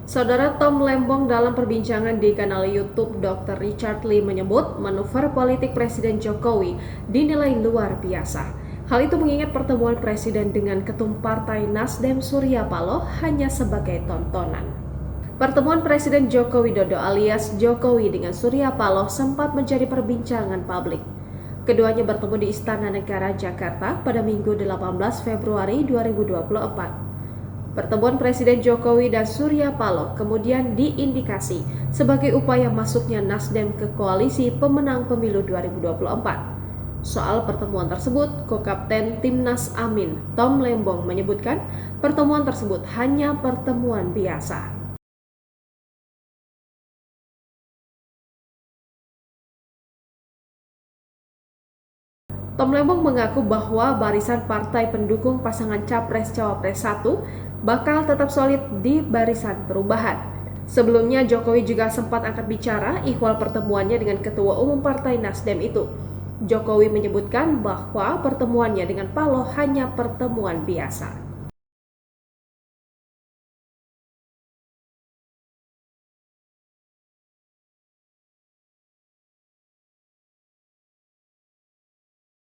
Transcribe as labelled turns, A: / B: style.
A: Saudara Tom Lembong dalam perbincangan di kanal YouTube Dr. Richard Lee menyebut manuver politik Presiden Jokowi dinilai luar biasa. Hal itu mengingat pertemuan Presiden dengan Ketum Partai Nasdem Surya Paloh hanya sebagai tontonan. Pertemuan Presiden Joko Widodo alias Jokowi dengan Surya Paloh sempat menjadi perbincangan publik. Keduanya bertemu di Istana Negara Jakarta pada Minggu 18 Februari 2024. Pertemuan Presiden Jokowi dan Surya Paloh kemudian diindikasi sebagai upaya masuknya Nasdem ke koalisi pemenang pemilu 2024. Soal pertemuan tersebut, Kokapten Timnas Amin, Tom Lembong menyebutkan pertemuan tersebut hanya pertemuan biasa. Tom Lembong mengaku bahwa barisan partai pendukung pasangan Capres-Cawapres 1 bakal tetap solid di barisan perubahan. Sebelumnya Jokowi juga sempat angkat bicara ihwal pertemuannya dengan Ketua Umum Partai Nasdem itu. Jokowi menyebutkan bahwa pertemuannya dengan Paloh hanya pertemuan biasa.